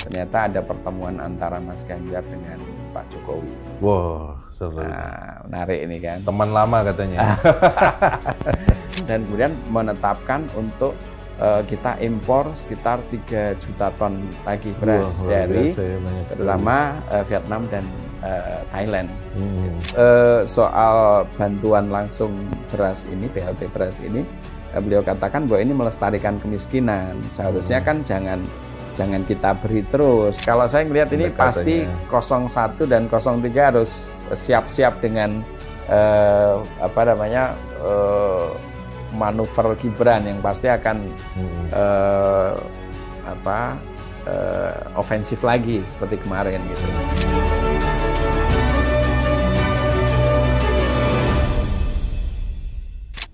ternyata ada pertemuan antara Mas Ganjar dengan Pak Jokowi. Wah, seru. Nah, menarik ini kan. Teman lama katanya. Dan kemudian menetapkan untuk kita impor sekitar 3 juta ton lagi beras dari terutama Vietnam dan Thailand. Soal bantuan langsung beras ini, BLT beras ini, beliau katakan bahwa ini melestarikan kemiskinan. Seharusnya kan jangan kita beri terus. Kalau saya melihat ini pasti 01 dan 03 harus siap-siap dengan manuver Gibran yang pasti akan ofensif lagi seperti kemarin gitu.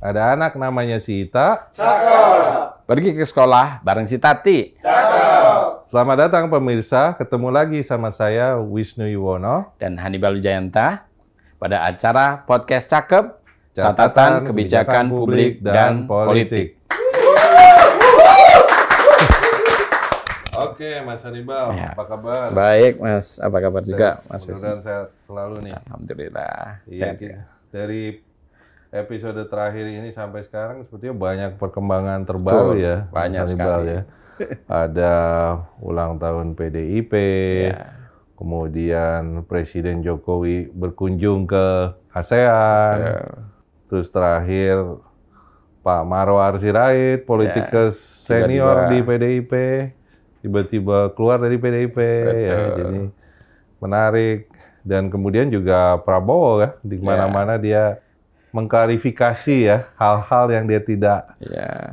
Ada anak namanya Sita. Cakep. Pergi ke sekolah bareng si Tati. Cakep. Selamat datang pemirsa, ketemu lagi sama saya Wisnu Yuwono dan Hannibal Wijayanta pada acara podcast Cakep, Catatan Kebijakan Publik dan Politik. Oke, Mas Hannibal, Ya. apa kabar? Baik, Mas. Apa kabar juga, Mas Wisnu? Mudah-mudahan sehat selalu nih. Alhamdulillah. Iya, Sehat ya. dari episode terakhir ini sampai sekarang sepertinya banyak perkembangan terbaru ya, banyak Mas Hannibal sekali. ya. Ada ulang tahun PDIP, Ya. kemudian Presiden Jokowi berkunjung ke ASEAN, terus terakhir Pak Marwar Sirait, politikus senior di PDIP, tiba-tiba keluar dari PDIP, ya, jadi menarik. Dan kemudian juga Prabowo ya, di mana-mana dia mengklarifikasi ya hal-hal yang dia tidak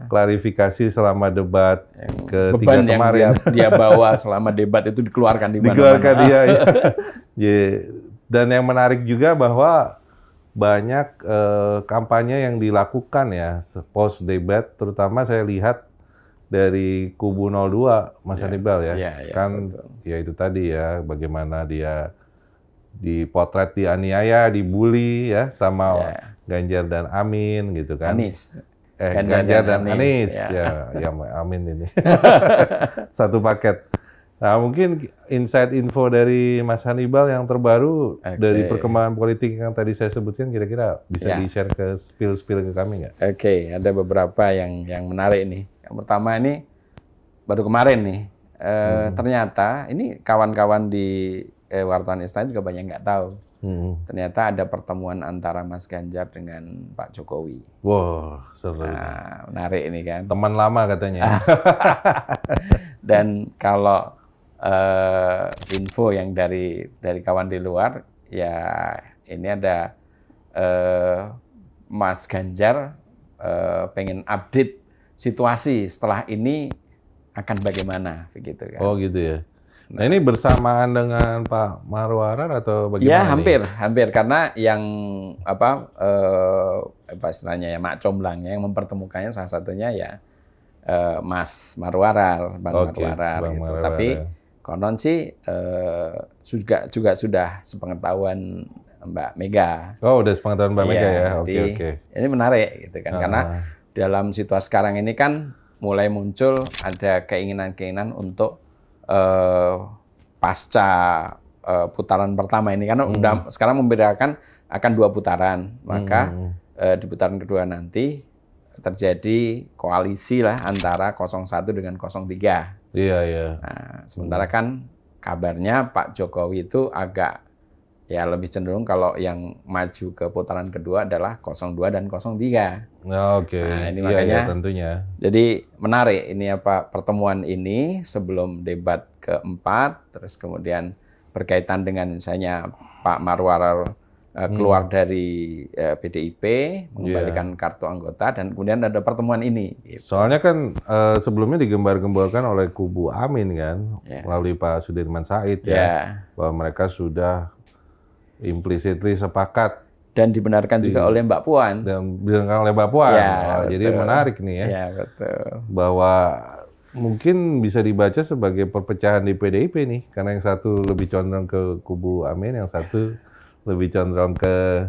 klarifikasi selama debat ketiga beban kemarin. yang dia bawa selama debat itu dikeluarkan di mana-mana. Dikeluarkan dia. Ya. Dan yang menarik juga bahwa banyak kampanye yang dilakukan ya post debat, terutama saya lihat dari kubu 02 Mas Hannibal ya. Kan betul. Ya itu tadi ya, bagaimana dia dipotret dianiaya, dibully ya sama Ganjar dan Amin gitu kan. Anies. Ganjar dan Anies. Ya Amin ini. Satu paket. Nah, mungkin insight info dari Mas Hannibal yang terbaru dari perkembangan politik yang tadi saya sebutkan, kira-kira bisa di-share ke spill ke kami nggak? Oke, ada beberapa yang menarik nih. Yang pertama ini baru kemarin nih. Ternyata ini kawan-kawan di wartawan istana juga banyak nggak tahu. Ternyata ada pertemuan antara Mas Ganjar dengan Pak Jokowi. Wah, seru. Nah, menarik ini kan. Teman lama katanya. Dan kalau info yang dari kawan di luar, ya ini ada Mas Ganjar pengen update situasi setelah ini akan bagaimana, begitu kan? Oh gitu ya. Nah ini bersamaan dengan Pak Marwarar atau bagaimana? Ya hampir karena yang apa istilahnya ya Mak Comblangnya yang mempertemukannya salah satunya ya Mas Marwarar, Bang Marwarar gitu. Tapi konon sih juga sudah sepengetahuan Mbak Mega. Oh udah sepengetahuan Mbak Mega ya. Oke. Ini menarik gitu kan karena dalam situasi sekarang ini kan mulai muncul ada keinginan untuk pasca putaran pertama ini karena udah sekarang membedakan akan 2 putaran, maka di putaran kedua nanti terjadi koalisi lah antara 01 dengan 03. Iya. Nah, sementara kan kabarnya Pak Jokowi itu agak ya lebih cenderung kalau yang maju ke putaran kedua adalah 02 dan 03. Oke. Nah, ini makanya tentunya. Jadi menarik ini pertemuan ini sebelum debat keempat, terus kemudian berkaitan dengan misalnya Pak Marwarar keluar dari PDIP, mengembalikan kartu anggota, dan kemudian ada pertemuan ini. Gitu. Soalnya kan sebelumnya digembar-gemborkan oleh kubu Amin kan, melalui Pak Sudirman Said ya, bahwa mereka sudah implicitly sepakat dan dibenarkan juga oleh Mbak Puan. Dan dibenarkan oleh Mbak Puan. Jadi menarik nih ya. Ya, betul. Bahwa mungkin bisa dibaca sebagai perpecahan di PDIP nih, karena yang satu lebih condong ke kubu Amin, yang satu lebih condong ke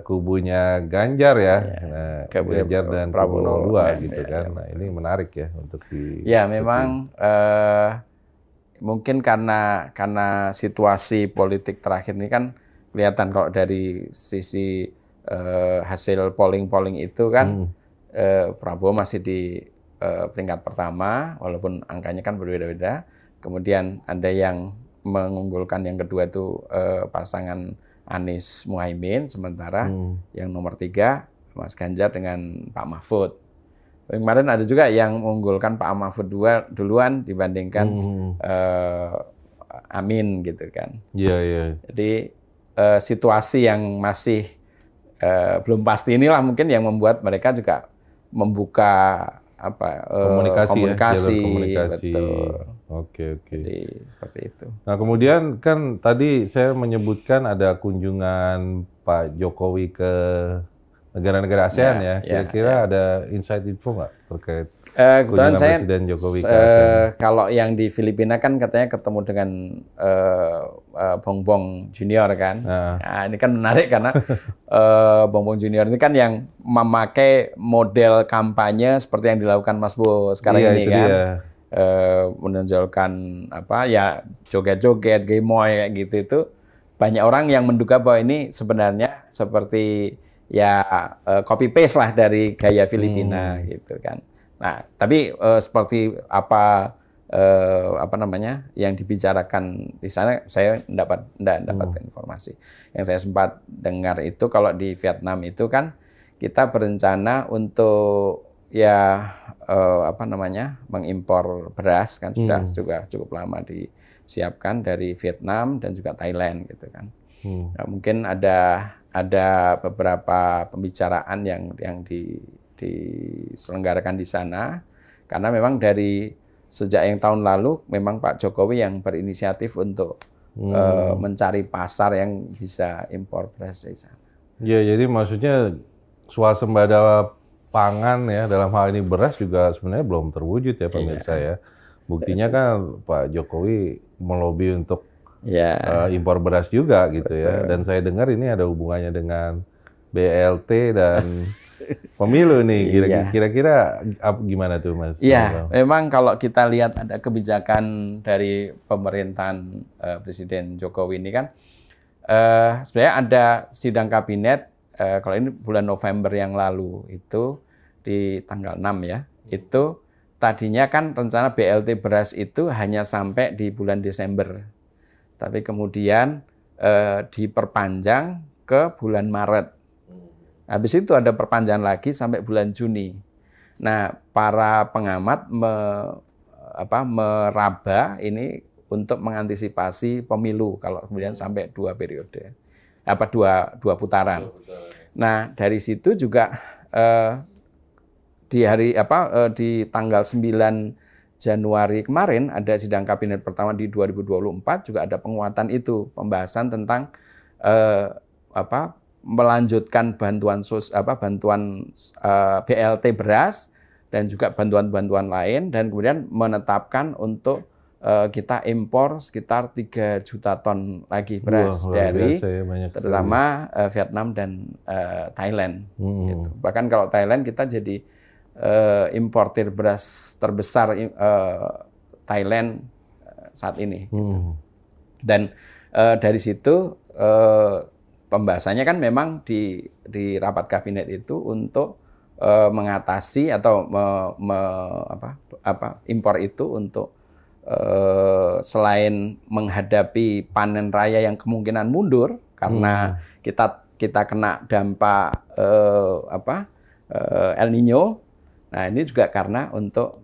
kubunya Ganjar ya. Nah, Ganjar dan kubu 02 gitu kan. Nah, ini menarik ya untuk di. Ya, memang mungkin karena situasi politik terakhir ini kan kelihatan kalau dari sisi hasil polling itu kan Prabowo masih di peringkat pertama, walaupun angkanya kan berbeda-beda. Kemudian ada yang mengunggulkan yang kedua itu pasangan Anies Muhaimin, sementara yang nomor 3 Mas Ganjar dengan Pak Mahfud. Kemarin ada juga yang mengunggulkan Pak Mahfud duluan dibandingkan Amin gitu kan. Iya, iya. Jadi situasi yang masih belum pasti inilah mungkin yang membuat mereka juga membuka komunikasi. Betul. Oke. Jadi seperti itu. Nah, kemudian kan tadi saya menyebutkan ada kunjungan Pak Jokowi ke negara-negara ASEAN ya. Kira-kira ada inside info nggak terkait kunjungan Presiden Jokowi ke ASEAN? Kalau yang di Filipina kan katanya ketemu dengan Bongbong Junior kan. Nah, ini kan menarik karena Bongbong Junior ini kan yang memakai model kampanye seperti yang dilakukan Mas Bo sekarang ini kan. Menonjolkan joget-joget, gemoy kayak gitu, itu banyak orang yang menduga bahwa ini sebenarnya seperti copy paste lah dari gaya Filipina gitu kan. Nah, tapi seperti apa yang dibicarakan di sana, saya enggak dapat informasi. Yang saya sempat dengar itu kalau di Vietnam itu kan kita berencana untuk mengimpor beras kan sudah cukup lama disiapkan dari Vietnam dan juga Thailand gitu kan. Nah, mungkin ada beberapa pembicaraan yang diselenggarakan di sana karena memang dari sejak yang tahun lalu memang Pak Jokowi yang berinisiatif untuk mencari pasar yang bisa impor beras dari sana. Ya, jadi maksudnya swasembada pangan ya, dalam hal ini beras juga sebenarnya belum terwujud ya pemirsa ya. Buktinya kan Pak Jokowi melobi untuk impor beras juga gitu ya. Dan saya dengar ini ada hubungannya dengan BLT dan pemilu nih. Kira-kira gimana tuh Mas? Iya, memang kalau kita lihat ada kebijakan dari pemerintahan Presiden Jokowi ini kan, sebenarnya ada sidang kabinet, kalau ini bulan November yang lalu itu di tanggal 6 ya, itu tadinya kan rencana BLT beras itu hanya sampai di bulan Desember. Tapi kemudian diperpanjang ke bulan Maret. Habis itu ada perpanjangan lagi sampai bulan Juni. Nah, para pengamat meraba ini untuk mengantisipasi pemilu kalau kemudian sampai 2 periode. Dua putaran. Nah, dari situ juga di tanggal 9 Januari kemarin ada sidang kabinet pertama di 2024 juga ada penguatan itu, pembahasan tentang melanjutkan bantuan BLT beras dan juga bantuan-bantuan lain, dan kemudian menetapkan untuk kita impor sekitar 3 juta ton lagi beras dari terutama Vietnam dan Thailand. Gitu. Bahkan kalau Thailand kita jadi importir beras terbesar Thailand saat ini. Dan dari situ pembahasannya kan memang di rapat kabinet itu untuk mengatasi atau impor itu untuk selain menghadapi panen raya yang kemungkinan mundur karena kita kena dampak El Nino. Nah, ini juga karena untuk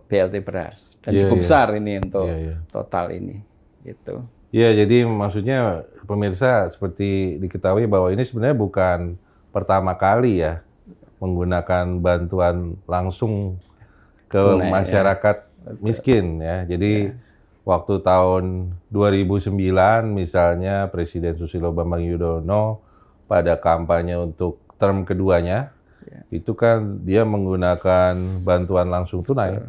BLT beras dan cukup besar ini untuk total ini gitu. Iya, jadi maksudnya pemirsa seperti diketahui bahwa ini sebenarnya bukan pertama kali ya menggunakan bantuan langsung ke masyarakat miskin ya. Jadi waktu tahun 2009 misalnya Presiden Susilo Bambang Yudhoyono pada kampanye untuk term keduanya itu kan dia menggunakan bantuan langsung tunai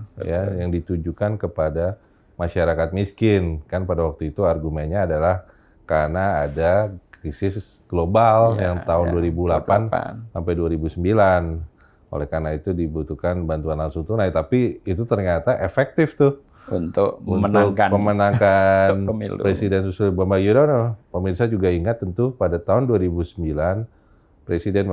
yang ditujukan kepada masyarakat miskin. Kan pada waktu itu argumennya adalah karena ada krisis global yang tahun 2008 sampai 2009. Oleh karena itu dibutuhkan bantuan langsung tunai. Tapi itu ternyata efektif tuh untuk memenangkan pemilu. Presiden Susilo Bambang Yudhoyono. Pemirsa juga ingat tentu pada tahun 2009 Presiden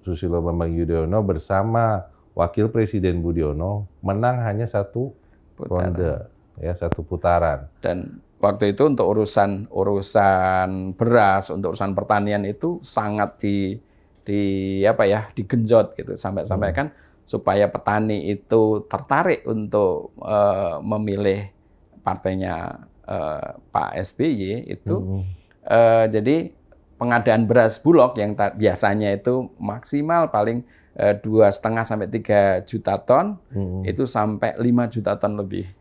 Susilo Bambang Yudhoyono bersama Wakil Presiden Budiono menang hanya satu ronde, ya, satu putaran. Dan waktu itu untuk urusan beras, untuk urusan pertanian itu sangat digenjot gitu, sampai kan supaya petani itu tertarik untuk memilih partainya Pak SBY itu. Jadi pengadaan beras Bulog yang biasanya itu maksimal paling 2,5 sampai 3 juta ton, itu sampai 5 juta ton lebih.